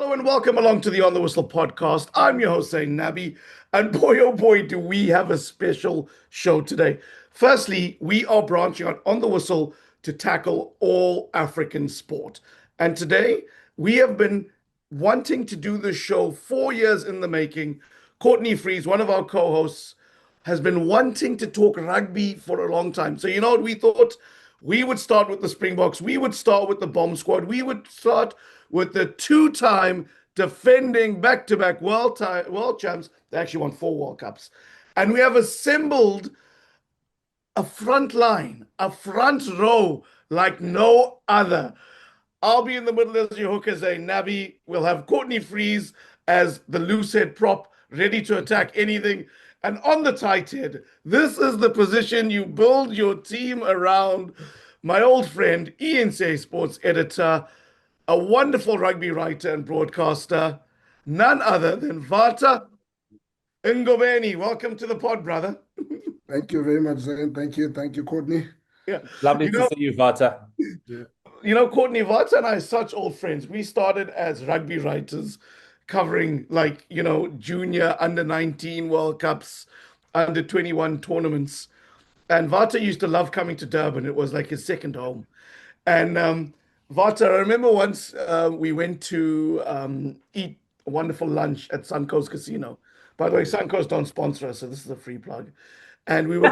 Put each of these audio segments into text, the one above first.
Hello and welcome along to the On the Whistle podcast. I'm your host, Zayn Nabbi, and boy, oh boy, do we have a special show today. Firstly, we are branching out on the whistle to tackle all African sport. And today, we have been wanting to do this show 4 years in the making. Courtney Freese, one of our co hosts, has been wanting to talk rugby for a long time. So, you know what we thought? We would start with the Springboks. We would start with the Bomb Squad. We would start with the two-time defending back-to-back world champs. They actually won 4 World Cups. And we have assembled a front line, a front row like no other. I'll be in the middle as your hooker, Zayn Nabbi. We'll have Courtney Freese as the loose head prop, ready to attack anything. And on the tight head, this is the position you build your team around. My old friend, eNca sports editor, a wonderful rugby writer and broadcaster, none other than Vata Ngobeni. Welcome to the pod, brother. Thank you very much, Zayn. Thank you, Courtney. Yeah, Lovely to see you, Vata. Courtney, Vata and I are such old friends. We started as rugby writers, covering junior under 19 World Cups, under 21 tournaments. And Vata used to love coming to Durban. It was like his second home. And Vata, I remember once we went to eat a wonderful lunch at Suncoast Casino. By the way, Suncoast don't sponsor us, so this is a free plug. And we were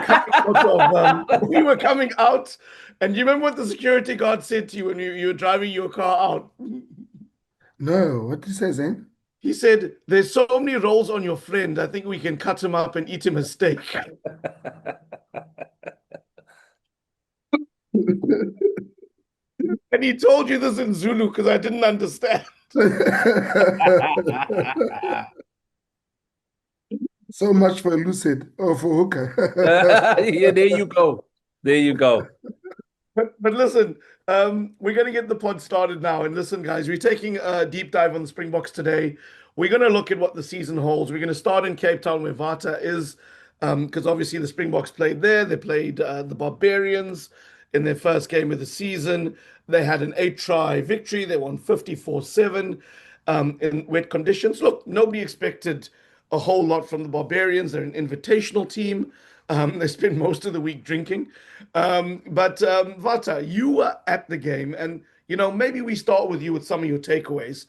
coming out, and you remember what the security guard said to you when you were driving your car out? No, what did you say, Zayn? He said, "There's so many rolls on your friend. I think we can cut him up and eat him a steak." And he told you this in Zulu because I didn't understand. So much for lucid or for hooker. Yeah, there you go. There you go. But listen, we're going to get the pod started now. And listen, guys, we're taking a deep dive on the Springboks today. We're going to look at what the season holds. We're going to start in Cape Town where Vata is, because obviously the Springboks played there. They played the Barbarians in their first game of the season. They had an 8-try victory. They won 54-7 in wet conditions. Look, nobody expected a whole lot from the Barbarians. They're an invitational team. They spend most of the week drinking. But Vata, you were at the game, and maybe we start with you with some of your takeaways.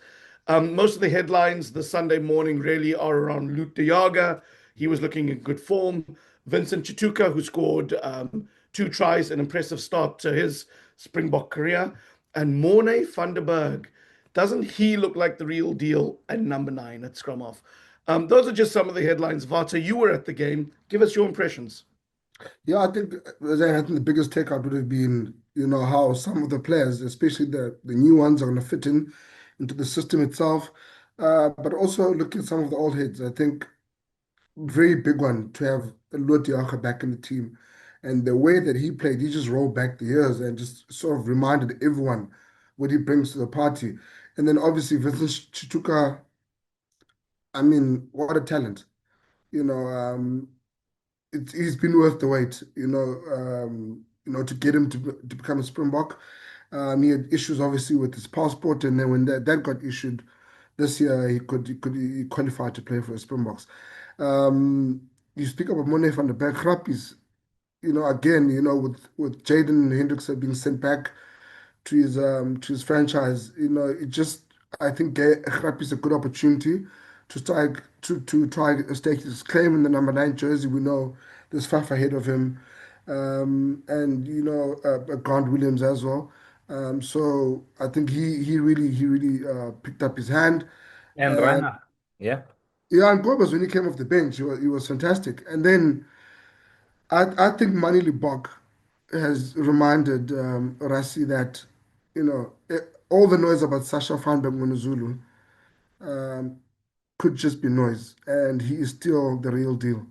Most of the headlines the Sunday morning really are around Lut de Jager. He was looking in good form. Vincent Chituka, who scored 2 tries, an impressive start to his Springbok career. And Morne van der Berg, doesn't he look like the real deal at number 9 at scrum half? Those are just some of the headlines. Vata, you were at the game. Give us your impressions. Yeah, I think the biggest takeout would have been, how some of the players, especially the new ones, are going to fit into the system itself. But also look at some of the old heads. I think very big one to have Lut de Jager back in the team. And the way that he played, he just rolled back the years and just sort of reminded everyone what he brings to the party. And then obviously Vincent Chituka, I mean, what a talent. You know, he's been worth the wait, to get him to become a Springbok. He had issues obviously with his passport, and then when that got issued this year, he qualified to play for the Springboks. You speak about Morne van der Berg, Krappies, again, with Jaden Hendrickson being sent back to his franchise, it just I think gave Krappies a good opportunity to try stake his claim in the number 9 jersey. We know there's Faf ahead of him, and Grant Williams as well. So I think he really picked up his hand. And And Rana. Yeah. yeah, and Gobas when he came off the bench, he was fantastic. And then I think Manili Bok has reminded Rassi that all the noise about Sasha van Zulu um, could just be noise, and he is still the real deal.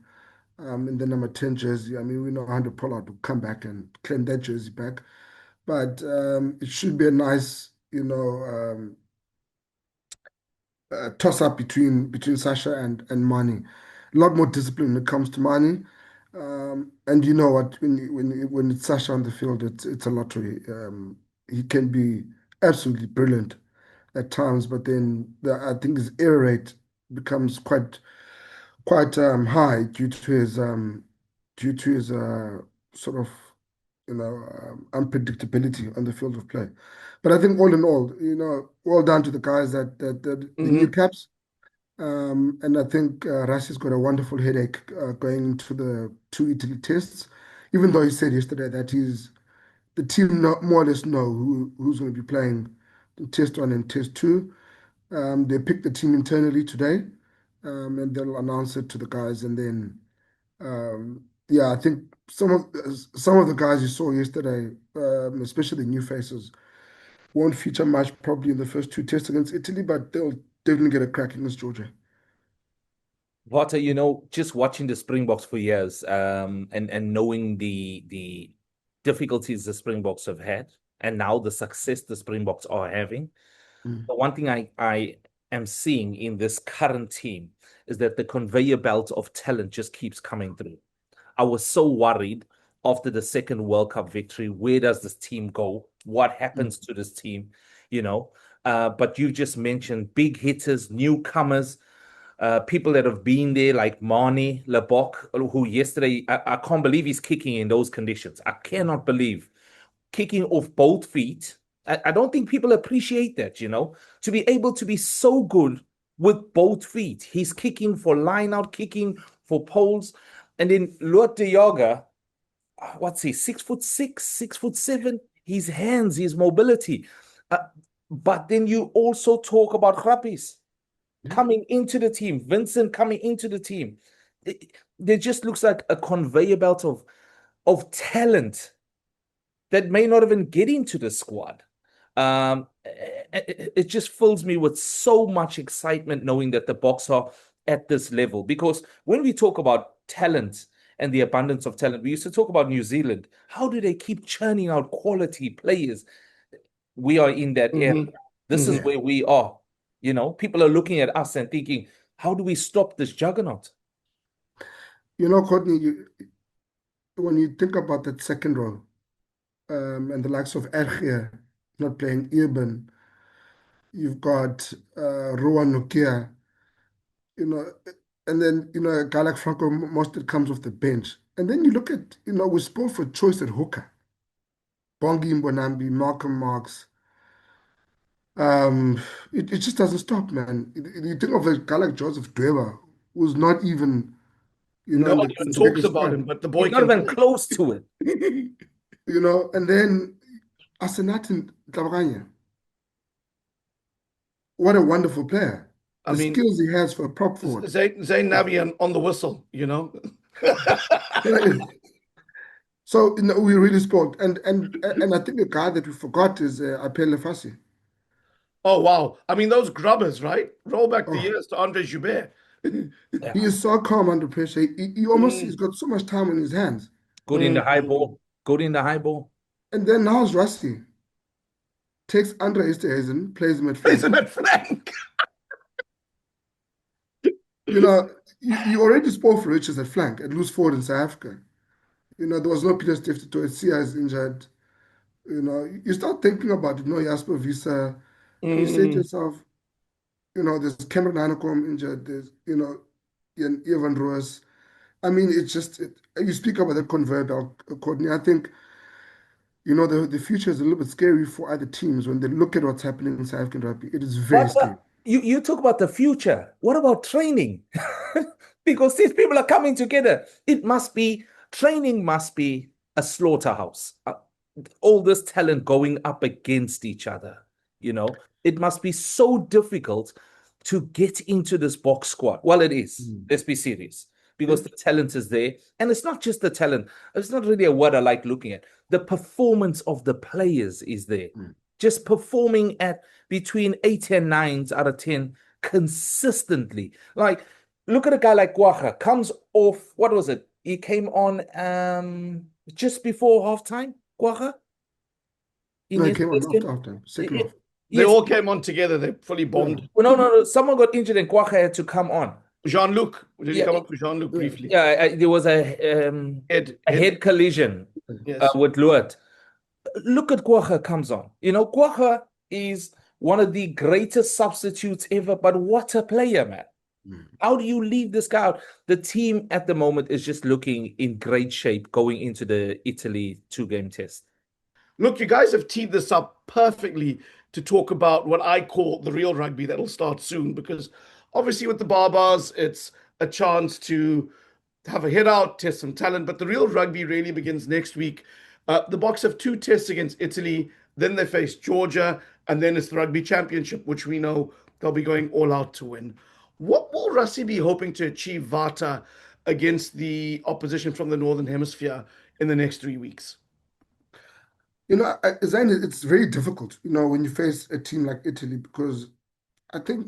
In the number 10 jersey. I mean, we know Andrew Pollard will come back and claim that jersey back, but it should be a nice, toss up between Sasha and Mani. A lot more discipline when it comes to Mani. And you know what? When it's Sasha on the field, it's a lottery. He can be absolutely brilliant at times, but then I think his error rate becomes quite high due to his sort of unpredictability on the field of play. But I think all in all, well done to the guys that the new caps. And I think Rassi's got a wonderful headache going into the two Italy tests, even though he said yesterday that the team more or less know who's going to be playing in test one and test two. They picked the team internally today, and they'll announce it to the guys. And then, yeah, I think some of the guys you saw yesterday, especially the new faces, won't feature much probably in the first two tests against Italy, but they'll definitely get a crack against Georgia. Vata, just watching the Springboks for years, and knowing the difficulties the Springboks have had, and now the success the Springboks are having. The one thing I am seeing in this current team is that the conveyor belt of talent just keeps coming through. I was so worried after the second World Cup victory. Where does this team go? What happens to this team? But you just mentioned big hitters, newcomers, people that have been there like Mane, Bok, who yesterday, I can't believe he's kicking in those conditions. I cannot believe kicking off both feet. I don't think people appreciate that, to be able to be so good with both feet. He's kicking for line out, kicking for poles. And then Luat de Jager, what's he, 6'6", 6'7"? His hands, his mobility. But then you also talk about Grappies coming into the team, Vincent coming into the team. There just looks like a conveyor belt of talent that may not even get into the squad. It just fills me with so much excitement knowing that the Boks are at this level. Because when we talk about talent and the abundance of talent, we used to talk about New Zealand. How do they keep churning out quality players? We are in that era. This is where we are. People are looking at us and thinking, how do we stop this juggernaut? Courtney, when you think about that second row, and the likes of Erge not playing Eben, you've got Rowan Nokia, and then, a guy like Franco Mostert comes off the bench. And then you look at, we spoke for choice at hooker. Bongi Mbonambi, Malcolm Marks. It just doesn't stop, man. You think of a guy like Joseph Dweber, who's not even, No in one in even the talks biggest about squad. him, but the boy He's not can even play. close to it. And then Asenatin Tlabaganya. What a wonderful player. I The mean, skills he has for a prop forward. Zayn Nabbi on the whistle, So we really spoke, and I think a guy that we forgot is Apele Fassi. Oh, wow. I mean, those grubbers, right? Roll back the Oh, years to Andre Joubert. he Yeah. is so calm under pressure. He's got so much time on his hands. Good in the high ball. Good in the high ball. And then now's Rusty takes Andre Esterhuizen, plays him at Plays flank. him at flank. You already spoke for Richards at flank, at loose forward in South Africa. There was no Peter Stift to it. Siya is injured. You start thinking about it. Jasper Visa, and you say to yourself, there's Cameron Hanekom injured. There's Evan Roos. I mean, it's just you speak about the conveyor belt, Courtney. I think the future is a little bit scary for other teams when they look at what's happening in South African rugby. It is very But scary. you talk about the future. What about training? Because these people are coming together. Training must be a slaughterhouse. All this talent going up against each other. It must be so difficult to get into this box squad. Well, it is. Let's be serious. Because the talent is there. And it's not just the talent. It's not really a word I like looking at. The performance of the players is there. Just performing at between 8 and 9s out of 10 consistently. Like, look at a guy like Guacha, comes off, what was it? He came on just before halftime, Guacha? No, he came on after second half. They all came on together. They fully bombed. Yeah. Well, no. Someone got injured and Guacha had to come on. Jean-Luc. Did he come up with Jean-Luc briefly? Yeah, there was a head collision Yes. with Luat. Look at Guacha comes on. Guacha is one of the greatest substitutes ever, but what a player, man. How do you leave this guy out? The team at the moment is just looking in great shape going into the Italy 2-game test. Look, you guys have teed this up perfectly to talk about what I call the real rugby that'll start soon, because obviously with the Barbars, it's a chance to have a hit out, test some talent, but the real rugby really begins next week. The Boks have two tests against Italy, then they face Georgia, and then it's the Rugby Championship, which we know they'll be going all out to win. What will Rassie be hoping to achieve, Vata, against the opposition from the Northern Hemisphere in the next 3 weeks? Zayn, it's very difficult, when you face a team like Italy, because I think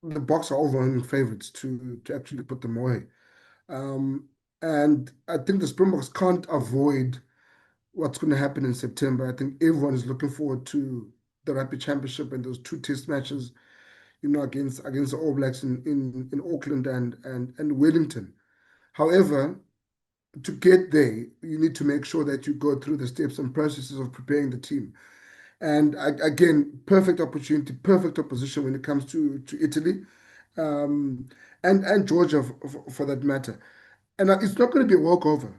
the Boks are overwhelming favorites to actually put them away. And I think the Springboks can't avoid what's going to happen in September. I think everyone is looking forward to the Rugby Championship and those two test matches, against the All Blacks in Auckland and Wellington. However, to get there, you need to make sure that you go through the steps and processes of preparing the team. And again, perfect opportunity, perfect opposition when it comes to Italy, um, and Georgia for that matter. And it's not going to be a walkover.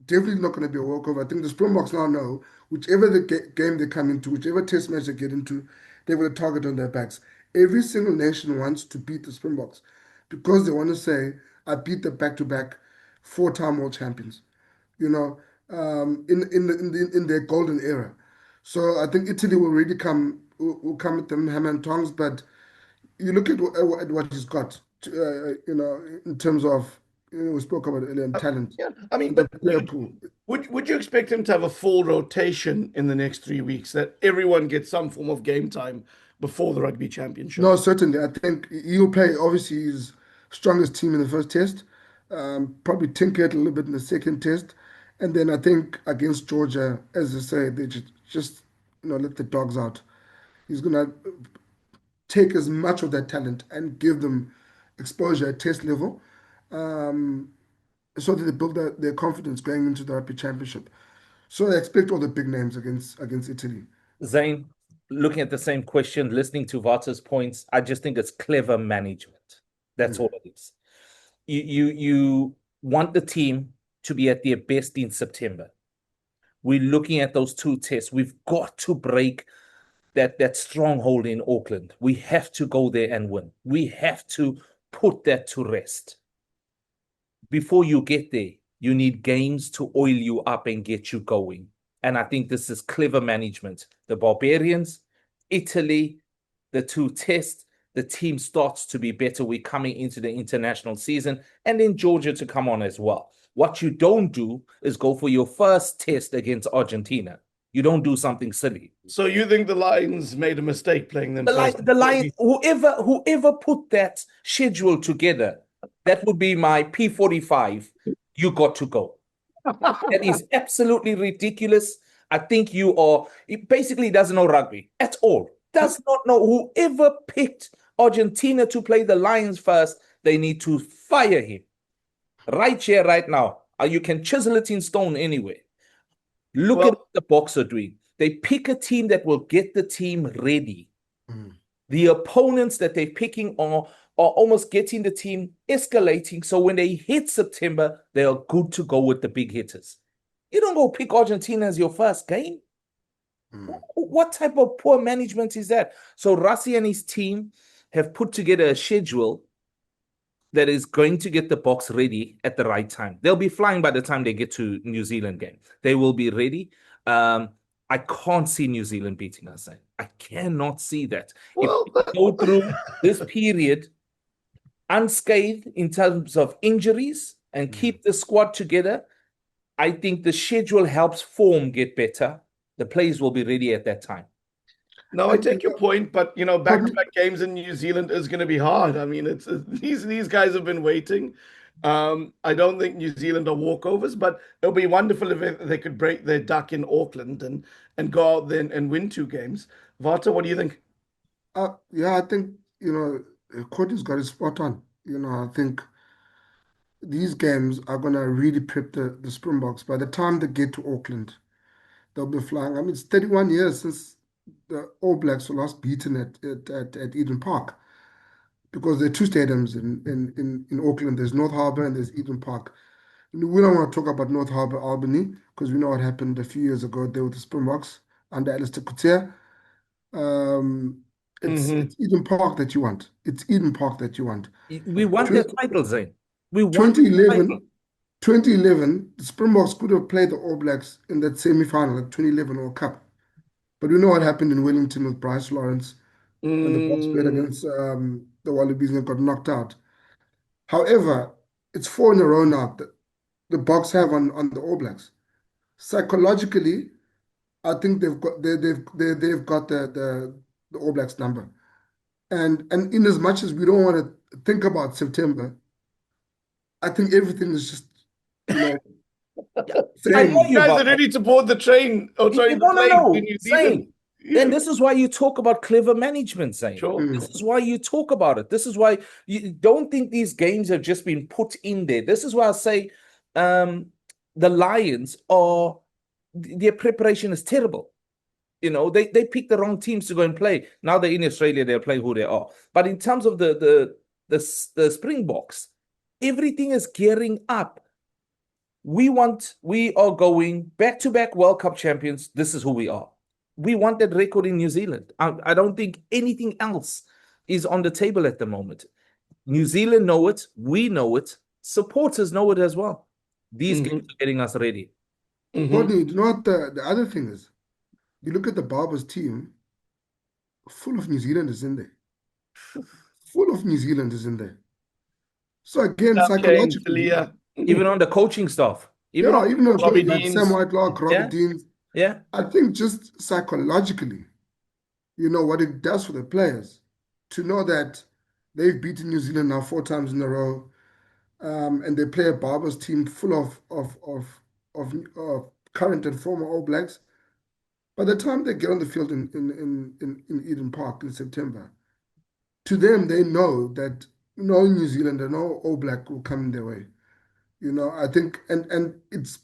Definitely not going to be a walkover. I think the Springboks now know whichever game they come into, whichever test match they get into, they've got a target on their backs. Every single nation wants to beat the Springboks because they want to say, I beat the back-to-back four-time world champions, you know, in their golden era. So I think Italy will really will come at them hammer and tongs, but you look at what he's got, in terms of, we spoke about earlier, talent, Yeah, I mean, the but player pool. would you expect him to have a full rotation in the next 3 weeks, that everyone gets some form of game time before the Rugby Championship? No, certainly. I think he'll play, obviously, his strongest team in the first test, probably tinker it a little bit in the second test. And then I think against Georgia, as I say, they just let the dogs out. He's going to take as much of that talent and give them exposure at test level, um, so that they build their confidence going into the Rugby Championship. So I expect all the big names against Italy. Zayn, looking at the same question, listening to Vata's points, I just think it's clever management. That's all it is. You want the team to be at their best in September. We're looking at those two tests. We've got to break that stronghold in Auckland. We have to go there and win. We have to put that to rest. Before you get there, you need games to oil you up and get you going. And I think this is clever management. The Barbarians, Italy, the two tests, the team starts to be better. We're coming into the international season, and then Georgia to come on as well. What you don't do is go for your first test against Argentina. You don't do something silly. So you think the Lions made a mistake playing them first? The line, whoever put that schedule together, that would be my P45. You got to go. That is absolutely ridiculous. I think it basically doesn't know rugby at all. Does not know. Whoever picked Argentina to play the Lions first, they need to fire him. Right here, right now. You can chisel it in stone anyway. Look at what the Boks are doing. They pick a team that will get the team ready. The opponents that they're picking are almost getting the team escalating. So when they hit September, they are good to go with the big hitters. You don't go pick Argentina as your first game. What type of poor management is that? So Rassie and his team have put together a schedule that is going to get the Boks ready at the right time. They'll be flying by the time they get to New Zealand game. They will be ready. I can't see New Zealand beating us. I cannot see that. Well, If we go through this period unscathed in terms of injuries and keep the squad together, I think the schedule helps form get better. The players will be ready at that time. no, I take your point, but back-to-back games in New Zealand is going to be hard. I mean, it's these guys have been waiting. I don't think New Zealand are walkovers, but it'll be wonderful if they could break their duck in Auckland and go out there and win 2 games. Vata, what do you think? Yeah, I think, Courtney's got it spot on. I think these games are going to really prep the Springboks. By the time they get to Auckland, they'll be flying. I mean, it's 31 years since the All Blacks were last beaten at Eden Park, because there are two stadiums in Auckland. There's North Harbour and there's Eden Park. We don't want to talk about North Harbour, Albany, because we know what happened a few years ago there with the Springboks under Alistair Coetzee. Um, Hmm. it's Eden Park that you want. It's Eden Park that you want. We want Tw- that title, Zayn. We want that title. 2011, 2011, the Springboks could have played the All Blacks in that semi-final at 2011 World Cup. But we know what happened in Wellington with Bryce Lawrence when the Boks played Mm. against the Wallabies and got knocked out. However, it's four in a row now that the Boks have on the All Blacks. Psychologically, I think they've got the All Blacks number. And in as much as we don't want to think about September, I think everything is just, you know, I know You same. you, guys are Vata. ready to board the train, or sorry, You the want to plane to know, New Zealand. Zayn. Yeah, And this is why you talk about clever management, Zayn. sure. This Mm, is why you talk about it. This is why you don't think these games have just been put in there. This is why I say the Lions are their preparation is terrible. You know, they pick the wrong teams to go and play. Now they're in Australia, they'll play who they are. But in terms of the Springboks, everything is gearing up. We are going back-to-back World Cup champions. This is who we are. We want that record in New Zealand. I don't think anything else is on the table at the moment. New Zealand know it. We know it. Supporters know it as well. These Hmm. games are getting us ready. Hmm. Courtney, you know what the other thing is? You look at the Barbers team, full of New Zealanders in there. Full of New Zealanders in there. So again, Shane, psychologically, Talia, Even on the coaching staff. Even on yeah, even though Robbie like Sam Deans. Whitelock, Robbie yeah, Deans, yeah. I think just psychologically, you know what it does for the players to know that they've beaten New Zealand now four times in a row, and they play a Barbers team full of current and former All Blacks. By the time they get on the field in Eden Park in September, to them they know that no New Zealander, no All Black will come in their way. You know, I think, and it's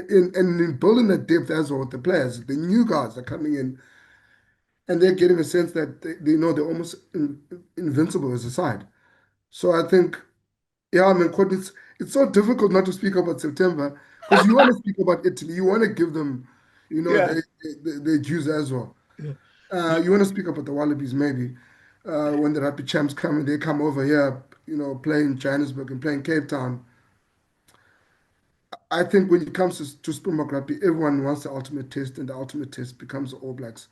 in building that depth as well with the players, the new guys are coming in, and they're getting a sense that they know they're almost invincible as a side. So I think, yeah, I mean, it's so difficult not to speak about September because you want to speak about Italy, you want to give them, you know, Yeah. their dues as well. You- You want to speak about the Wallabies maybe when the Rugby champs come and they come over here, you know, playing Johannesburg and playing Cape Town. I think when it comes to Springbok rugby, everyone wants the ultimate test, and the ultimate test becomes the All Blacks.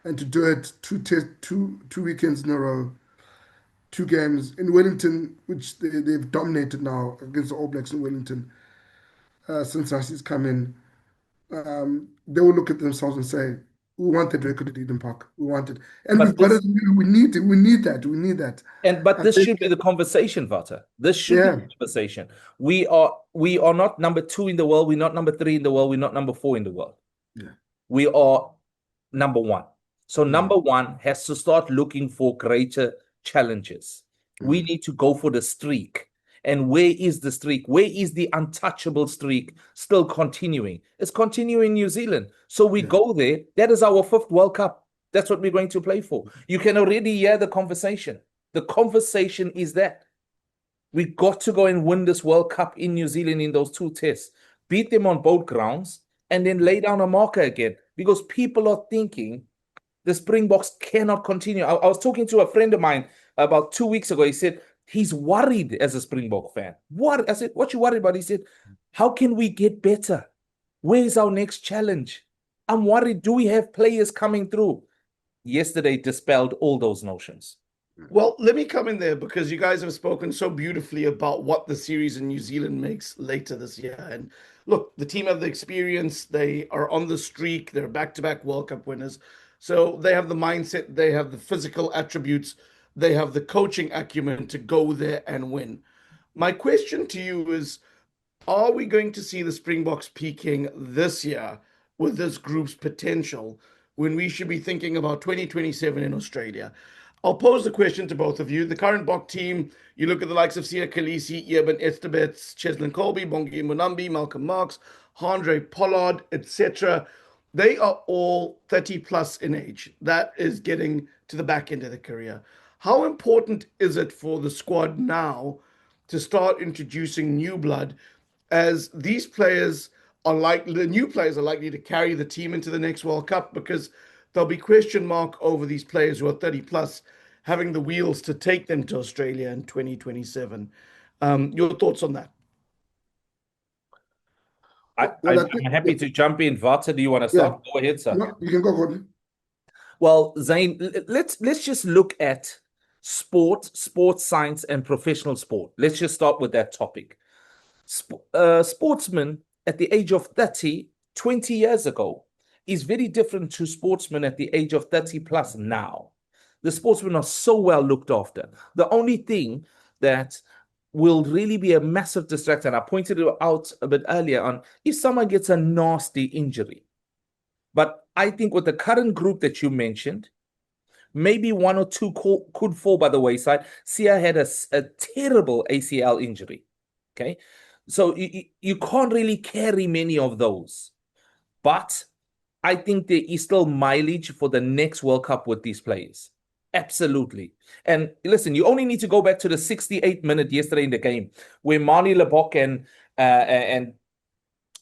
And to do it two weekends in a row, two games in Wellington, which they've dominated now against the All Blacks in Wellington since Rassi's come in, they will look at themselves and say, "We want that record at Eden Park. We want it, and we've But got this it. We need it. We need that. We need that." but I this think, should be the conversation, Vata. This should be yeah, the conversation. We are not number two in the world. We're not number three in the world. We're not number four in the world. yeah, We are number one. So mm, number one has to start looking for greater challenges. We mm, need to go for the streak. And where is the streak? Where is the untouchable streak still continuing? It's continuing in New Zealand. So we yeah, go there. That is our fifth World Cup. That's what we're going to play for. You can already hear the conversation. The conversation is that we got to go and win this World Cup in New Zealand in those two tests, beat them on both grounds, and then lay down a marker again because people are thinking the Springboks cannot continue. I was talking to a friend of mine about 2 weeks ago. He said he's worried as a Springbok fan. What? I said, what you worried about? He said, how can we get better? Where's our next challenge? I'm worried. Do we have players coming through? Yesterday dispelled all those notions. Well, let me come in there because you guys have spoken so beautifully about what the series in New Zealand makes later this year. And look, the team have the experience, they are on the streak, they're back-to-back World Cup winners. So they have the mindset, they have the physical attributes, they have the coaching acumen to go there and win. My question to you is, are we going to see the Springboks peaking this year with this group's potential when we should be thinking about 2027 in Australia? I'll pose the question to both of you. The current Bok team, you look at the likes of Siya Kolisi, Eben Esterbets, Cheslin Colby, Bongi Munambi, Malcolm Marks, Andre Pollard, etc. they are all 30 plus in age. That is getting to the back end of the career. How important is it for the squad now to start introducing new blood, as these players are like the new players are likely to carry the team into the next World Cup, because there'll be question mark over these players who are 30 plus having the wheels to take them to Australia in 2027. Your thoughts on that? Well, I think, I'm happy to jump in. Vata, do you want to yeah, start? Go ahead, sir. no, you can go, Courtney. Well, Zayn, let's just look at sports science, and professional sport. Let's just start with that topic. Sportsmen at the age of 30, 20 years ago is very different to sportsmen at the age of 30 plus now. The sportsmen are so well looked after. The only thing that will really be a massive distraction, I pointed it out a bit earlier on, if someone gets a nasty injury. But I think with the current group that you mentioned, maybe one or two could fall by the wayside. Siya had a terrible ACL injury. Okay. So you can't really carry many of those. But I think there is still mileage for the next World Cup with these players. Absolutely. And listen, you only need to go back to the 68th minute yesterday in the game where Mani Lebok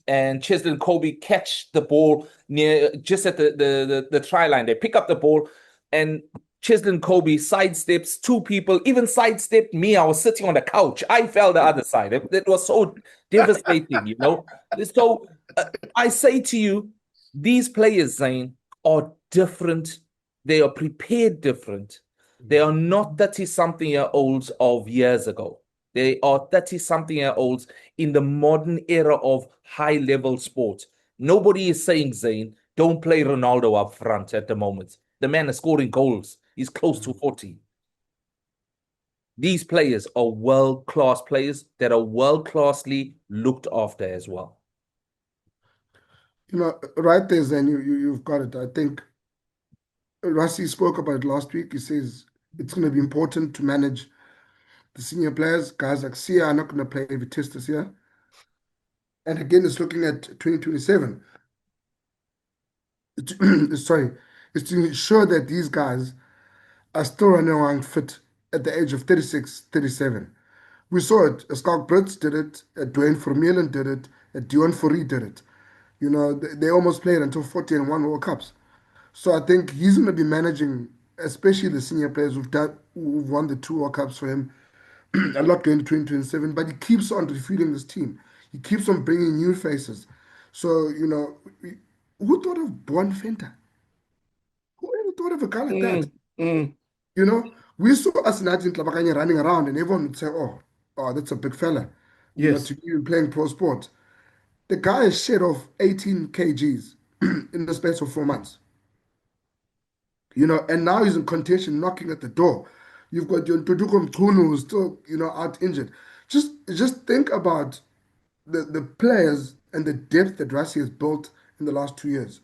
and Cheslin Kobe catch the ball near just at the try line. They pick up the ball and Cheslin Kobe sidesteps two people, even sidestepped me. I was sitting on the couch. I fell the other side. It was so devastating, you know. So I say to you, these players, Zayn, are different. They are prepared different. They are not 30-something-year-olds of years ago. They are 30-something-year-olds in the modern era of high-level sport. Nobody is saying, Zayn, don't play Ronaldo up front at the moment. The man is scoring goals. He's close to 40. These players are world-class players that are world-classly looked after as well. You know, right there, Zen, you've got it. I think Rassi spoke about it last week. He says it's going to be important to manage the senior players. Guys like Siya are not going to play every test this year. And again, it's looking at 2027. Sorry, it's to ensure that these guys are still running around fit at the age of 36, 37. We saw it. Skalk Brits did it. Dwayne Vermeulen did it. Dion Fourie did it. You know, they almost played until 40 and won World Cups. So I think he's going to be managing, especially the senior players who've won the two World Cups for him, a lot going to 2027. But he keeps on refueling this team. He keeps on bringing new faces. So, you know, who thought of Bon Fenta? Who ever thought of a guy like that? You know, we saw us in Tlabakanye running around and everyone would say, oh, that's a big fella, you know, Yes. to you playing pro sport. The guy is shed off 18 kgs in the space of 4 months. You know, and now he's in contention, knocking at the door. You've got your Tutuko Mchunu who's still, you know, out injured. Just think about the players and the depth that Rassi has built in the last 2 years.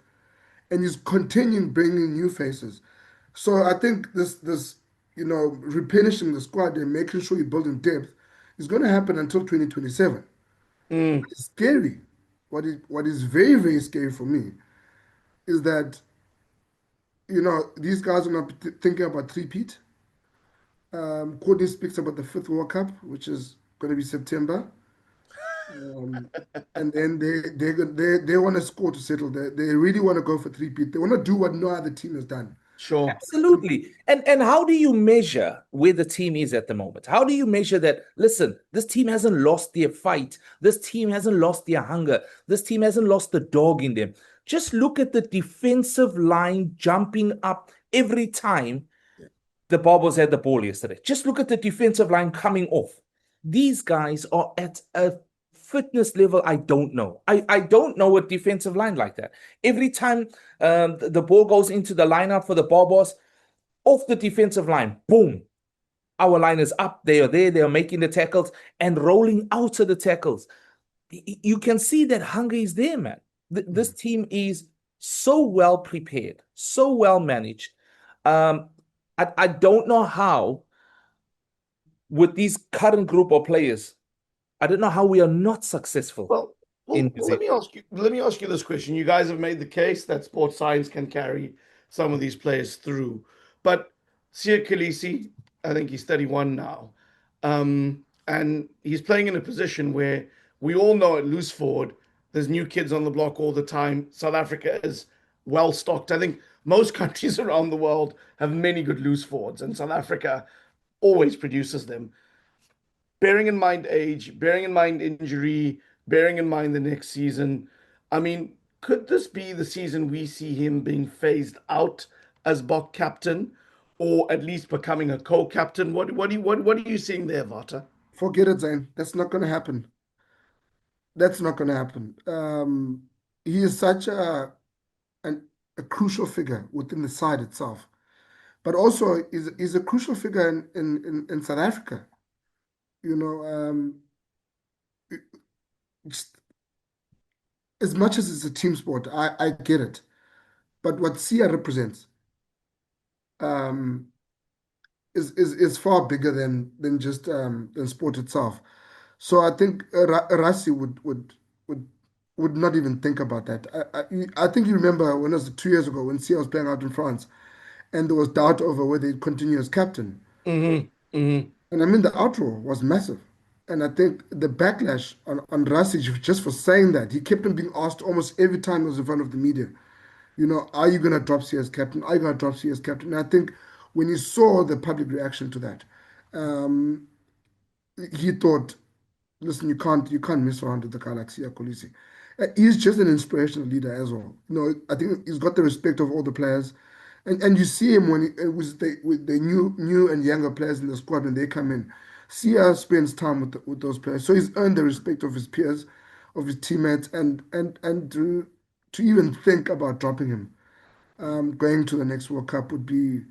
And he's continuing bringing new faces. So I think this you know, replenishing the squad and making sure you're building depth is going to happen until 2027. It's scary. What is very, very scary for me is that, you know, these guys are not thinking about three-peat. Courtney speaks about the fifth World Cup, which is going to be September. Um, and then they want to score to settle. They really want to go for three-peat. They want to do what no other team has done. Sure. Absolutely. And how do you measure where the team is at the moment? How do you measure that, listen, this team hasn't lost their fight. This team hasn't lost their hunger. This team hasn't lost the dog in them. Just look at the defensive line jumping up every time the Barbos had the ball yesterday. Just look at the defensive line coming off. These guys are at a fitness level I don't know. I don't know a defensive line like that. Every time the ball goes into the lineup for the Barbos, off the defensive line, boom. Our line is up. They are there. They are making the tackles and rolling out of the tackles. You can see that hunger is there, man. This team is so well prepared, so well managed. I don't know how, with these current group of players, I don't know how we are not successful. Well, in Well, New let Zealand. me ask you. Let me ask you this question. You guys have made the case that sports science can carry some of these players through, but Siya Kolisi, I think he's 31 now, and he's playing in a position where we all know at loose forward, there's new kids on the block all the time. South Africa is well stocked. I think most countries around the world have many good loose forwards, and South Africa always produces them. Bearing in mind age, bearing in mind injury, bearing in mind the next season, I mean, could this be the season we see him being phased out as Bok captain, or at least becoming a co-captain? What are you seeing there, Vata? Forget it, Zayn. That's not going to happen. That's not going to happen. He is such an, a crucial figure within the side itself, but also is a crucial figure in South Africa. You know, just as much as it's a team sport, I get it. But what Sia represents um, is far bigger than just than sport itself. So I think Rassi would would not even think about that. I think you remember when it was 2 years ago when Sia was playing out in France, and there was doubt over whether he'd continue as captain. Hmm. And I mean, the outroar was massive. And I think the backlash on Rasic just for saying that, he kept on being asked almost every time he was in front of the media, you know, are you going to drop C as captain? Are you going to drop C as captain? And I think when he saw the public reaction to that, um, he thought, listen, you can't mess around with the guy like Siya Kolisi. He's just an inspirational leader as well. You know, I think he's got the respect of all the players, and you see him when he, with the new and younger players in the squad when they come in. Siya spends time with those players, so he's earned the respect of his peers, of his teammates, and to even think about dropping him, going to the next World Cup would be, I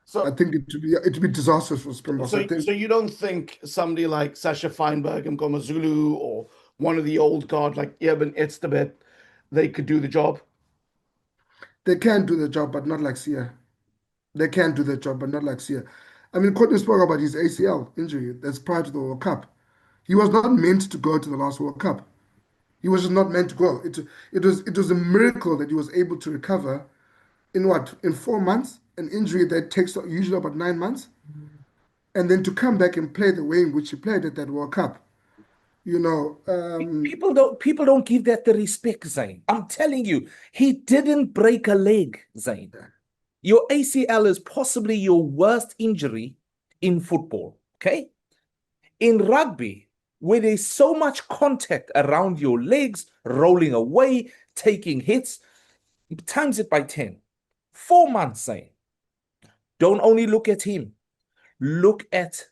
So, think it would be disastrous for Springboks. I think so you don't think somebody like Sasha Feinberg and Gomazulu or one of the old guard like Eben Etzebeth, they could do the job? they can do the job, but not like Siya. They can do the job, but not like Sia. I mean, Courtney spoke about his ACL injury that's prior to the World Cup. He was not meant to go to the last World Cup. He was just not meant to go. It was a miracle that he was able to recover in what, in 4 months, an injury that takes usually about 9 months, and then to come back and play the way in which he played at that World Cup. You know, People don't give that the respect, Zayn. I'm telling you, he didn't break a leg, Zayn. Your ACL is possibly your worst injury in football. Okay. In rugby, where there's so much contact around your legs, rolling away, taking hits, times it by 10. 4 months, Zayn. Don't only look at him. Look at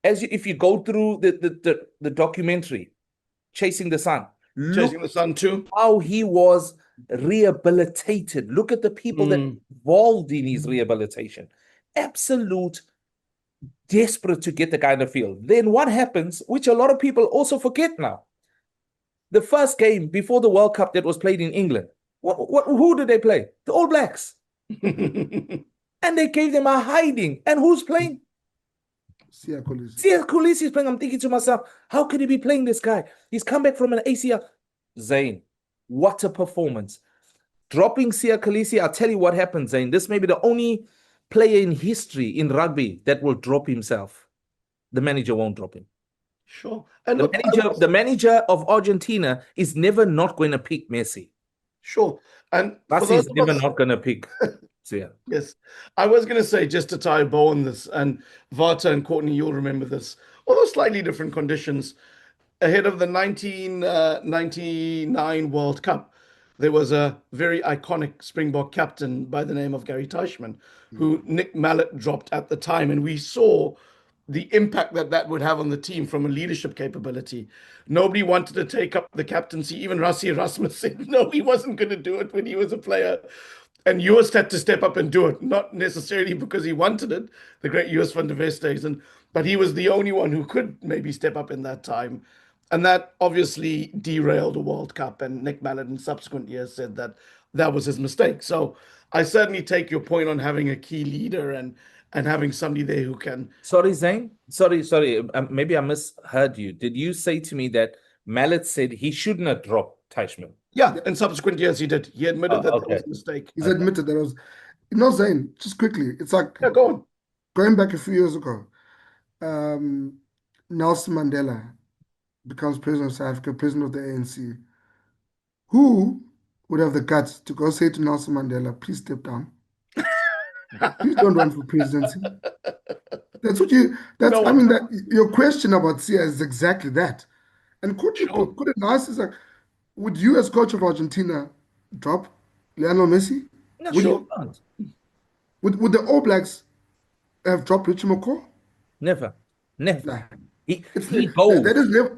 if you go through the documentary, Chasing the Sun, look Chasing the Sun too. how he was rehabilitated. Look at the people that Mm. involved in his rehabilitation. Absolute desperate to get the guy in the field. Then what happens, which a lot of people also forget now, the first game before the World Cup that was played in England, who did they play? The All Blacks. And they gave them a hiding. And who's playing? Sia Kolisi. Siya Kolisi is playing. I'm thinking to myself, how could he be playing this guy? He's come back from an ACL. Zayn, what a performance. Dropping Siya Kolisi, I'll tell you what happened, Zayn. This may be the only player in history in rugby that will drop himself. The manager won't drop him. Sure. And The look, manager, the manager of Argentina is never not going to pick Messi. sure. And for Messi those is of never us, not going to pick. So yeah. yes, I was going to say just to tie a bow on this, and Vata and Courtney, you'll remember this, although slightly different conditions. Ahead of the 1999 World Cup, there was a very iconic Springbok captain by the name of Gary Teichmann, who Nick Mallet dropped at the time. And we saw the impact that that would have on the team from a leadership capability. Nobody wanted to take up the captaincy. Even Rassie Erasmus said no, he wasn't going to do it when he was a player. And Jost had to step up and do it, not necessarily because he wanted it, the great Jost van der Westhuizen, but he was the only one who could maybe step up in that time. And that obviously derailed the World Cup. And Nick Mallet in subsequent years said that that was his mistake. So I certainly take your point on having a key leader and having somebody there who can. Sorry, Zayn. Sorry. Maybe I misheard you. Did you say to me that Mallet said he shouldn't have dropped Teichmann. Yeah, in subsequent years he did. He admitted that Okay. was a mistake. He's admitted that it was, Zayn, just quickly, it's like Yeah, go on. going back a few years ago, um, Nelson Mandela becomes president of South Africa, president of the ANC. Who would have the guts to go say to Nelson Mandela, please step down? Please don't run for presidency. That's what you, that's, No I one. mean, that your question about Siya is exactly that. And Courtney Sure. put it nice, is like, would you as coach of Argentina drop Lionel Messi? No, Would Sure. you? Would the All Blacks have dropped Richie McCaw? Never. Never. Nah. He That goes.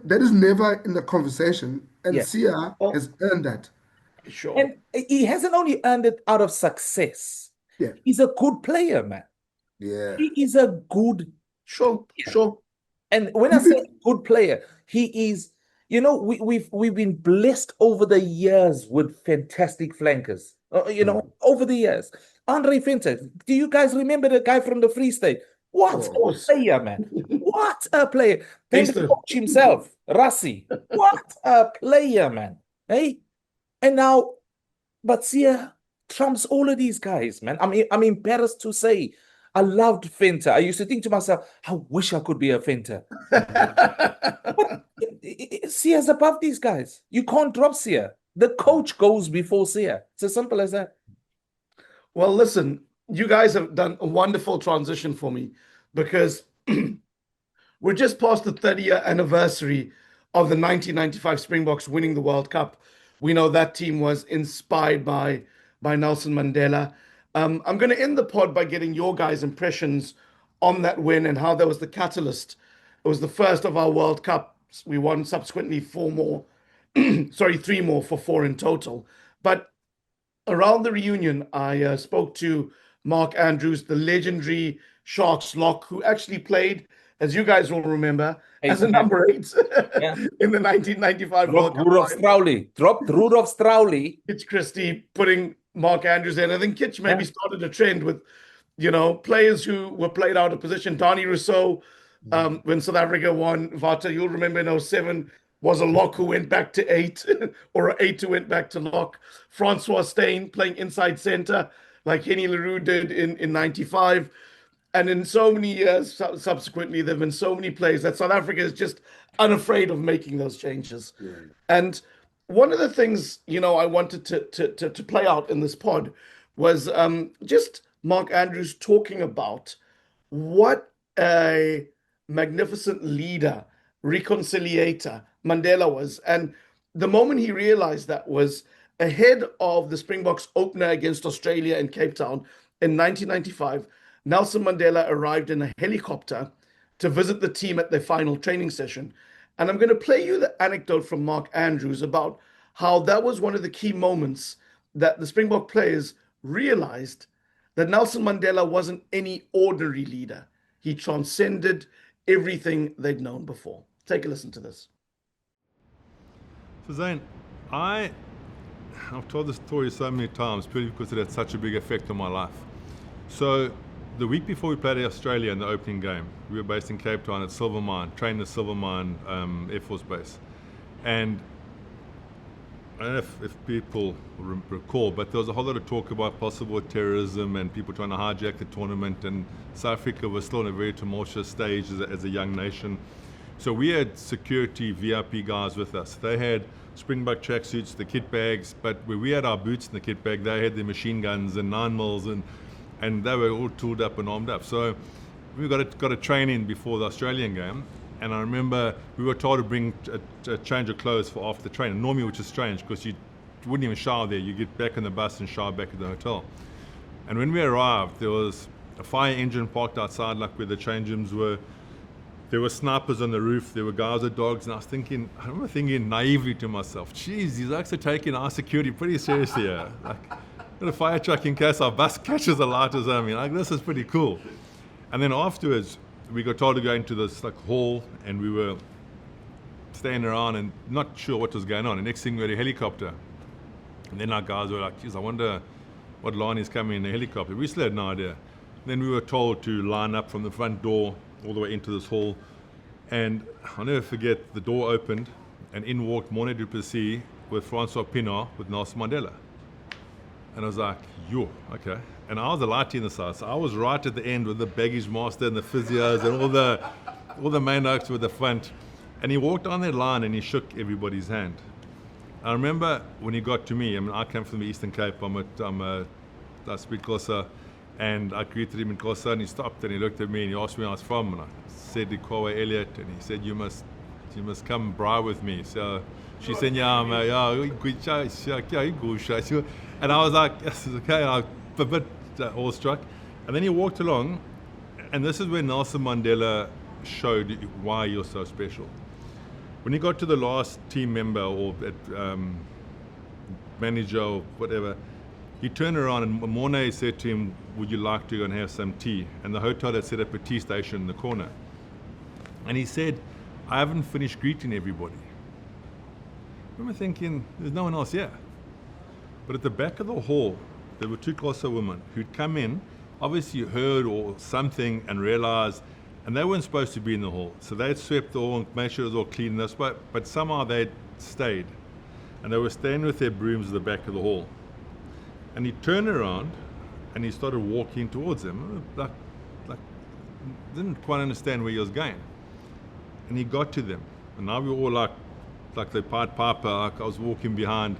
that is never in the conversation, and Yeah. Siya Well, has earned that. sure. And he hasn't only earned it out of success. Yeah. He's a good player, man. Yeah. He is a good Sure. player. Sure. And when I say good player, he is, we've been blessed over the years with fantastic flankers. Over the years. Andre Venter, do you guys remember the guy from the Free State? What Of a course. player, man. What a player. Then He's the the- coach himself, Rassi. What a player, man. Hey? And now, but Siya trumps all of these guys, man. I'm embarrassed to say. I loved Venter. I used to think to myself, I wish I could be a Venter. But Siya's above these guys. You can't drop Siya. The coach goes before Siya. It's as simple as that. Well, listen, you guys have done a wonderful transition for me because we're just past the 30-year anniversary of the 1995 Springboks winning the World Cup. We know that team was inspired by Nelson Mandela. I'm going to end the pod by getting your guys' impressions on that win and how that was the catalyst. It was the first of our World Cups. We won subsequently three more for four in total. But around the reunion, I spoke to Mark Andrews, the legendary Sharks lock, who actually played, as you guys will remember, as a number 8 Yeah. in the 1995 World Dropped Cup. Rudolph Strowley. Dropped Rudolph Strowley. Kitch Christie putting Mark Andrews in. I think Kitch maybe Yeah. started a trend with, players who were played out of position. Donnie Rousseau, when South Africa won Vata, you'll remember in 07, was a lock who went back to 8, or an 8 who went back to lock. Francois Steyn playing inside center, like Henny Leroux did in 95. And in so many years subsequently, there have been so many plays that South Africa is just unafraid of making those changes. Yeah. And one of the things, I wanted to play out in this pod was just Mark Andrews talking about what a magnificent leader, reconciliator Mandela was. And the moment he realized that was ahead of the Springboks opener against Australia in Cape Town in 1995, Nelson Mandela arrived in a helicopter to visit the team at their final training session. And I'm going to play you the anecdote from Mark Andrews about how that was one of the key moments that the Springbok players realized that Nelson Mandela wasn't any ordinary leader. He transcended everything they'd known before. Take a listen to this. So Zayn, I've told this story so many times purely because it had such a big effect on my life. So the week before we played Australia in the opening game, we were based in Cape Town at Silvermine, trained at Silvermine Air Force Base. And I don't know if people recall, but there was a whole lot of talk about possible terrorism and people trying to hijack the tournament, and South Africa was still in a very tumultuous stage as a young nation. So we had security VIP guys with us. They had Springbok tracksuits, the kit bags, but where we had our boots in the kit bag, they had their machine guns and 9mm, and they were all tooled up and armed up. So we got a train in before the Australian game, and I remember we were told to bring a change of clothes for after the train, and normally, which is strange because you wouldn't even shower there. You get back on the bus and shower back at the hotel. And when we arrived, there was a fire engine parked outside, like where the change rooms were. There were snipers on the roof, there were guys with dogs, and I remember thinking naively to myself, geez, these actually taking our security pretty seriously here. Like, got a fire truck in case our bus catches a light or something. Like, this is pretty cool. And then afterwards, we got told to go into this hall, and we were standing around and not sure what was going on. The next thing, we had a helicopter. And then our guys were like, geez, I wonder what line is coming in the helicopter. We still had no idea. Then we were told to line up from the front door all the way into this hall, and I'll never forget, the door opened and in walked Morne du Plessis with Francois Pienaar with Nelson Mandela. And I was like, yo, okay. And I was the lighty in the side, so I was right at the end with the baggage master and the physios and all the main oaks with the front. And he walked on that line and he shook everybody's hand. I remember when he got to me, I mean, I came from the Eastern Cape, I speak Xhosa, and I greeted him in Xhosa, and he stopped and he looked at me and he asked me where I was from, and I said Kwawe Elliot, and he said, you must come braai with me. So she said, yeah, and I was like, yes, it's okay, and I was a bit awestruck. And then he walked along, and this is where Nelson Mandela showed why you're so special. When he got to the last team member or manager or whatever, he turned around and Morne said to him, would you like to go and have some tea? And the hotel had set up a tea station in the corner. And he said, I haven't finished greeting everybody. I remember thinking, there's no one else here. But at the back of the hall, there were two Xhosa women who'd come in, obviously heard or something and realized, and they weren't supposed to be in the hall. So they'd swept the hall and made sure it was all clean. But somehow they'd stayed. And they were staying with their brooms at the back of the hall. And he turned around and he started walking towards them. Like didn't quite understand where he was going. And he got to them. And now we were all like the Pied Piper, like I was walking behind,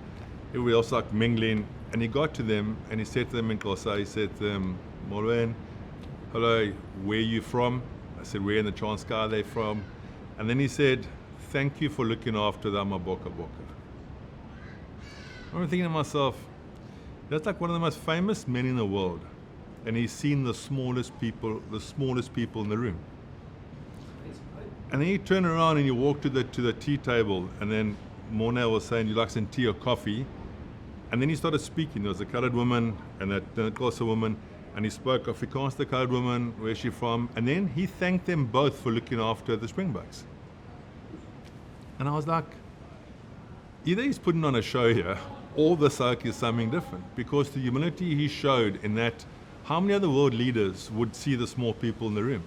everybody else like mingling. And he got to them and he said to them in Xhosa, he said to them, Molweni, hello, where are you from? I said, where in the Transkei are they from? And then he said, thank you for looking after the Amaboka Boka. I remember thinking to myself, that's like one of the most famous men in the world. And he's seen the smallest people in the room. And then he turned around and he walked to the tea table, and then Morne was saying, you like some tea or coffee? And then he started speaking. There was a coloured woman and a Xhosa woman, and he spoke Afrikaans to the coloured woman, where's she from? And then he thanked them both for looking after the Springboks. And I was like, either he's putting on a show here, or the soak is something different, because the humility he showed in that, how many other world leaders would see the small people in the room?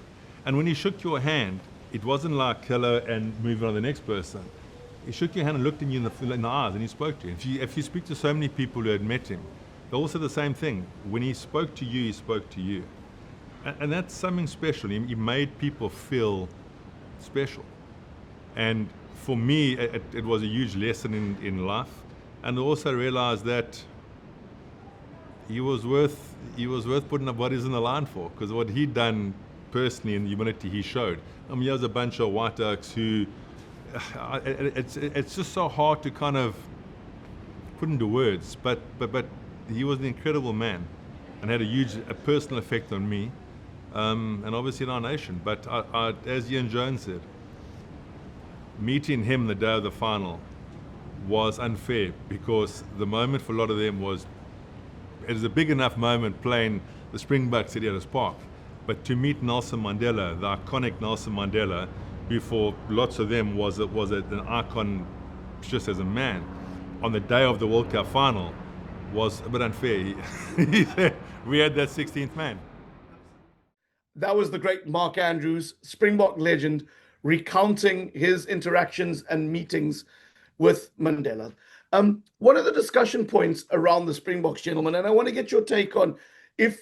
And when he shook your hand, it wasn't like hello and moving on to the next person. He shook your hand and looked in you in the eyes and he spoke to you. If you speak to so many people who had met him, they all said the same thing. When he spoke to you, he spoke to you. And that's something special. He made people feel special. And for me, it was a huge lesson in life. And I also realized that he was worth putting up bodies in the line for, because what he'd done personally and the humility he showed. I mean, there's a bunch of white oaks who, it's just so hard to kind of put into words, but he was an incredible man and had a personal effect on me, and obviously in our nation. But as Ian Jones said, meeting him the day of the final was unfair, because the moment for a lot of them was, it was a big enough moment playing the Springboks at Ellis Park. But to meet Nelson Mandela, the iconic Nelson Mandela, who for lots of them was an icon just as a man, on the day of the World Cup final, was a bit unfair. He said, we had that 16th man. That was the great Mark Andrews, Springbok legend, recounting his interactions and meetings with Mandela. What are the discussion points around the Springboks, gentlemen? And I want to get your take on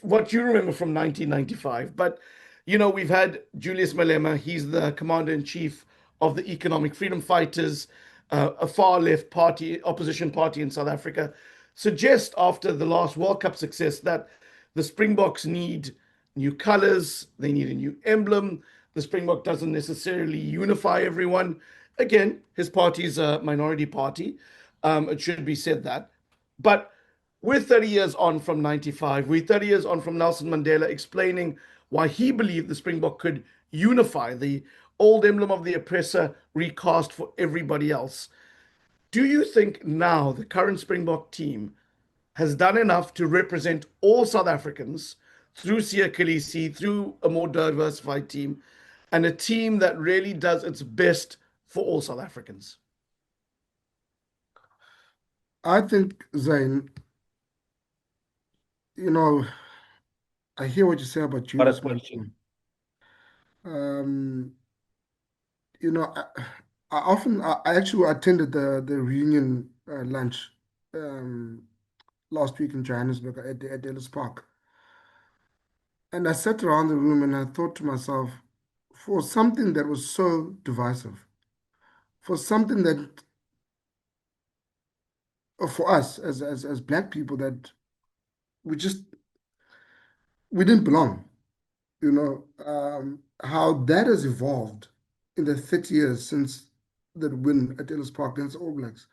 what you remember from 1995. But, you know, we've had Julius Malema. He's the commander-in-chief of the Economic Freedom Fighters, a far-left party, opposition party in South Africa, suggest after the last World Cup success that the Springboks need new colors, they need a new emblem. The Springbok doesn't necessarily unify everyone. Again, his party is a minority party. It should be said that. But we're 30 years on from 95. We're 30 years on from Nelson Mandela explaining why he believed the Springbok could unify the old emblem of the oppressor recast for everybody else. Do you think now the current Springbok team has done enough to represent all South Africans through Siya Kolisi, through a more diversified team, and a team that really does its best for all South Africans? I think, Zayn, you know, I hear what you say about What a Julius question. Malema. You know, I actually attended the reunion lunch last week in Johannesburg at Ellis Park. And I sat around the room and I thought to myself, for something that was so divisive, for something that, for us as black people, that we just, we didn't belong, how that has evolved in the 30 years since that win at Ellis Park against All Blacks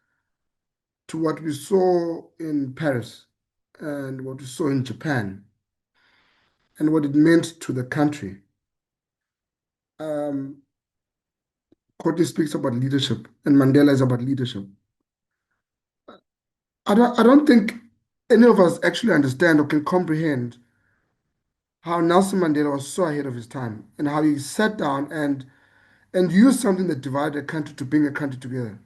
to what we saw in Paris and what we saw in Japan and what it meant to the country. Um, Courtney speaks about leadership, and Mandela is about leadership. I don't think any of us actually understand or can comprehend how Nelson Mandela was so ahead of his time and how he sat down and used something that divided a country to bring a country together.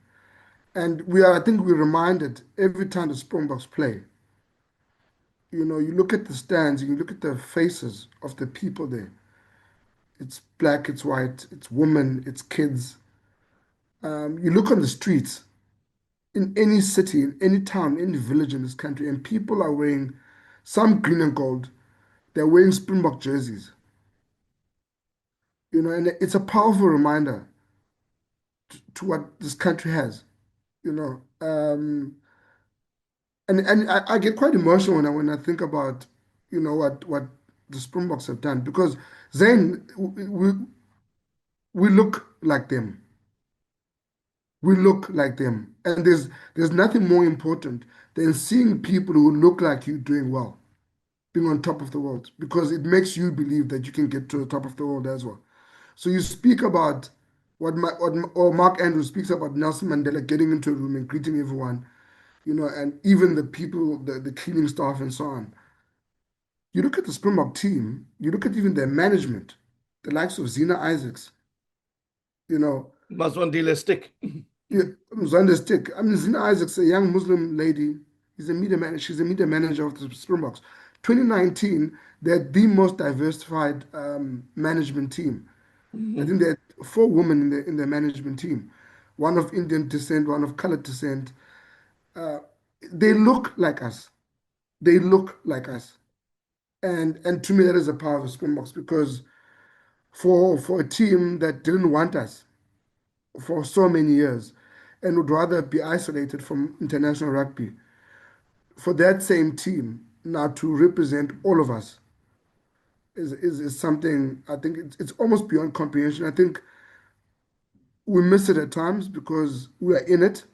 And I think we're reminded every time the Springboks play. You look at the stands, and you look at the faces of the people there. It's black, it's white, it's women, it's kids. You look on the streets in any city, in any town, any village in this country, and people are wearing some green and gold. They're wearing Springbok jerseys. And it's a powerful reminder to what this country has. You know, and I get quite emotional when I think about what the Springboks have done because Zayn, we look like them. We look like them, and there's nothing more important than seeing people who look like you doing well, being on top of the world, because it makes you believe that you can get to the top of the world as well. So you speak about or Mark Andrews speaks about Nelson Mandela getting into a room and greeting everyone, and even the people, the cleaning staff and so on. You look at the Springbok team, you look at even their management, the likes of Zina Isaacs, you know, Mazwandile stick. Mzande's stick. I mean, Zina Isaacs, a young Muslim lady, she's a media manager of the Springboks. 2019, they had the most diversified management team. I think they had 4 women in the management team, one of Indian descent, one of colored descent. Uh, they look like us. They look like us. And to me, that is the power of the Springboks because for a team that didn't want us for so many years and would rather be isolated from international rugby, for that same team now to represent all of us is something I think it's almost beyond comprehension. I think we miss it at times because we are in it.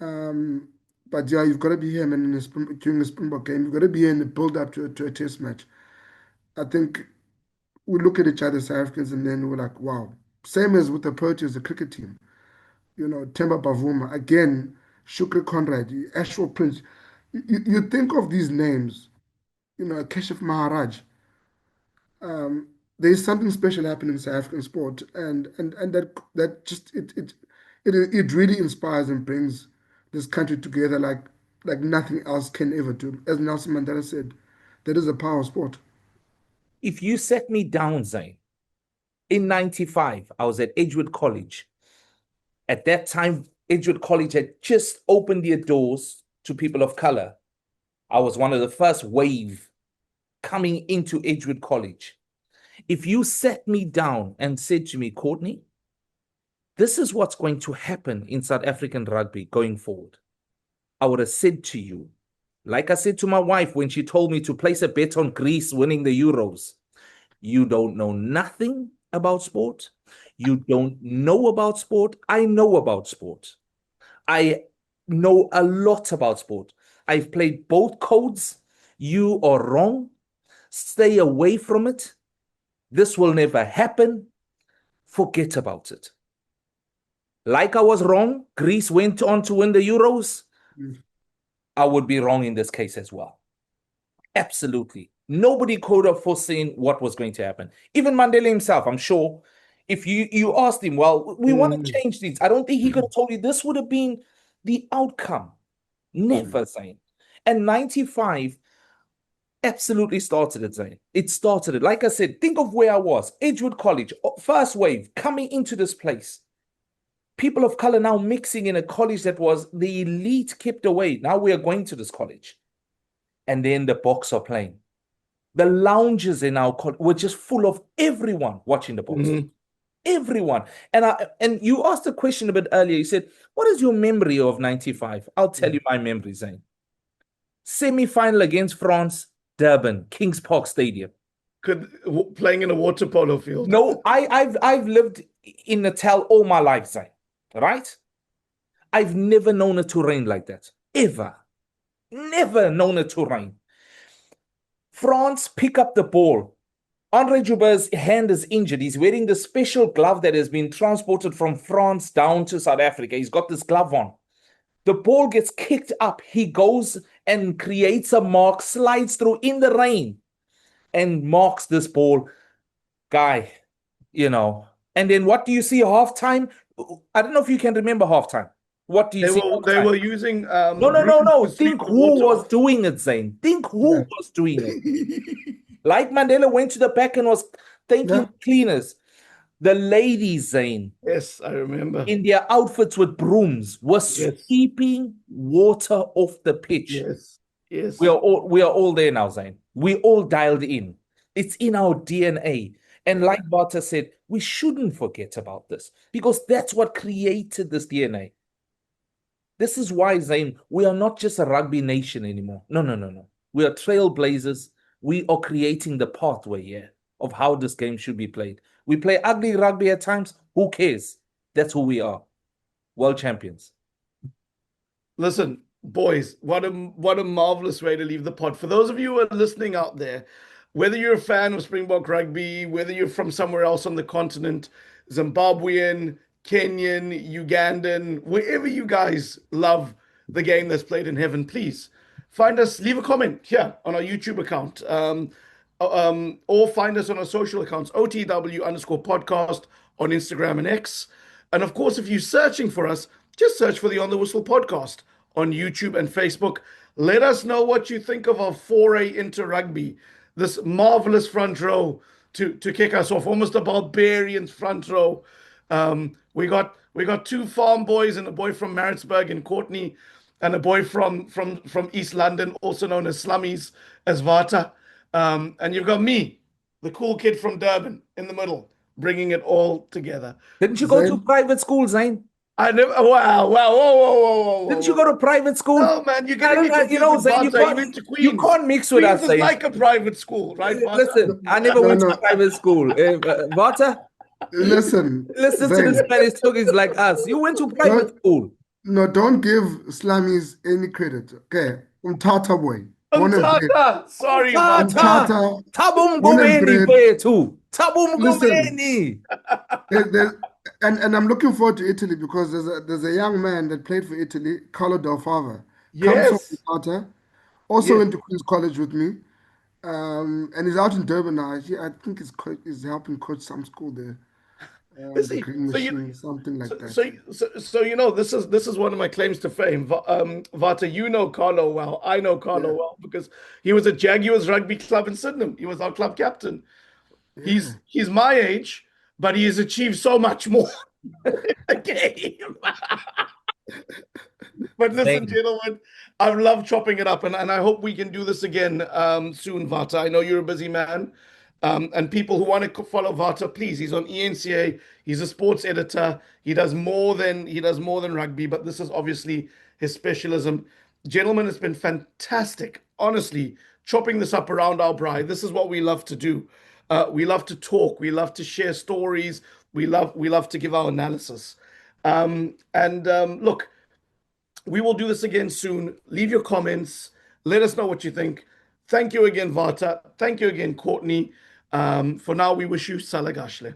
Um, but yeah, you've got to be here, man, during the Springbok game. You've got to be here in the build up to a test match. I think we look at each other as South Africans and then we're like, wow. Same as with the Proteas, the cricket team. Temba Bavuma, again, Shukri Conrad, Ashwell Prince. You think of these names, Keshif Maharaj. There's something special happening in South African sport, and that just it really inspires and brings this country together like nothing else can ever do. As Nelson Mandela said, that is the power of sport. If you set me down, Zayn, in 95, I was at Edgewood College. At that time, Edgewood College had just opened their doors to people of color. I was one of the first wave coming into Edgewood College. If you set me down and said to me, Courtney, this is what's going to happen in South African rugby going forward, I would have said to you, like I said to my wife when she told me to place a bet on Greece winning the Euros, you don't know nothing about sport. You don't know about sport. I know about sport. I know a lot about sport. I've played both codes. You are wrong. Stay away from it. This will never happen. Forget about it. Like I was wrong, Greece went on to win the Euros. I would be wrong in this case as well. Absolutely. Nobody could have foreseen what was going to happen. Even Mandela himself, I'm sure, if you asked him, well, we want to change these, I don't think he could have told you this would have been the outcome. Never, Zayn. And 95 absolutely started it, Zayn. It started it. Like I said, think of where I was. Edgewood College, first wave, coming into this place. people of color now mixing in a college that was the elite kept away. Now we are going to this college. And then the Boks are playing. The lounges in our college were just full of everyone watching the Boks. Mhm. Everyone. And you asked a question a bit earlier. You said, what is your memory of 95? I'll tell you my memory, Zayn. Semi-final against France, Durban, Kings Park Stadium. Playing in a water polo field. No, I've lived in Natal all my life, Zayn, right? I've never known it to rain like that. Ever. Never known it to rain. France pick up the ball. Andre Joubert's hand is injured. He's wearing the special glove that has been transported from France down to South Africa. He's got this glove on. The ball gets kicked up. He goes and creates a mark, slides through in the rain, and marks this ball. Guy, And then what do you see halftime? I don't know if you can remember halftime. What do you see? They were using No. Think who was doing it, Zayn. Think who was doing it. Like Mandela went to the back and was thanking cleaners. The ladies, Zayn. Yes, I remember. In their outfits with brooms, were sweeping water off the pitch. Yes. We are all there now, Zayn. We all dialed in. It's in our DNA. And like Vata said, we shouldn't forget about this because that's what created this DNA. This is why, Zayn, we are not just a rugby nation anymore. No. We are trailblazers. We are creating the pathway of how this game should be played. We play ugly rugby at times. Who cares? That's who we are. World champions. Listen, boys, what a marvelous way to leave the pod. For those of you who are listening out there, whether you're a fan of Springbok rugby, whether you're from somewhere else on the continent, Zimbabwean, Kenyan, Ugandan, wherever you guys love the game that's played in heaven, please find us, leave a comment here on our YouTube account, or find us on our social accounts, OTW_podcast on Instagram and X. And of course, if you're searching for us, just search for the On the Whistle podcast on YouTube and Facebook. Let us know what you think of our foray into rugby, this marvelous front row to kick us off, almost a Barbarians front row. We got two farm boys and a boy from Maritzburg and Courtney, and a boy from East London, also known as Slummies, as Vata. And you've got me, the cool kid from Durban, in the middle, bringing it all together. Didn't you go to private school, Zayn? I never. Wow! Whoa! Didn't you go to private school? No, man, you're getting me confused with Vata. You can't mix with Queens us, is like a private school, right, Vata? Listen, I never went to private school. Vata? Listen to the Spanish talkies like us. You went to private school. No, don't give Slummies any credit. Okay, Tata boy. Tata. Sorry, Tata. Tabum Ngobeni player too. Tabum Listen. Ngobeni. And I'm looking forward to Italy because there's a young man that played for Italy, Carlo Del Fava. Yes. Comes from Vata. Also went to Queen's College with me. And he's out in Durban now. I think he's helping coach some school there. The green machine, something like that. So this is one of my claims to fame. Vata, you know Carlo well. I know Carlo well because he was at Jaguars Rugby Club in Sydenham. He was our club captain. Yeah. He's my age, but he has achieved so much more in the game. But listen, gentlemen, I love chopping it up, and I hope we can do this again soon, Vata. I know you're a busy man. And people who want to follow Vata, please. He's on eNca. He's a sports editor. He does more than rugby, but this is obviously his specialism. Gentlemen, it's been fantastic. Honestly, chopping this up around our bride. This is what we love to do. We love to talk. We love to share stories. We love to give our analysis. Look, we will do this again soon. Leave your comments. Let us know what you think. Thank you again, Vata. Thank you again, Courtney. For now, we wish you Salagashle.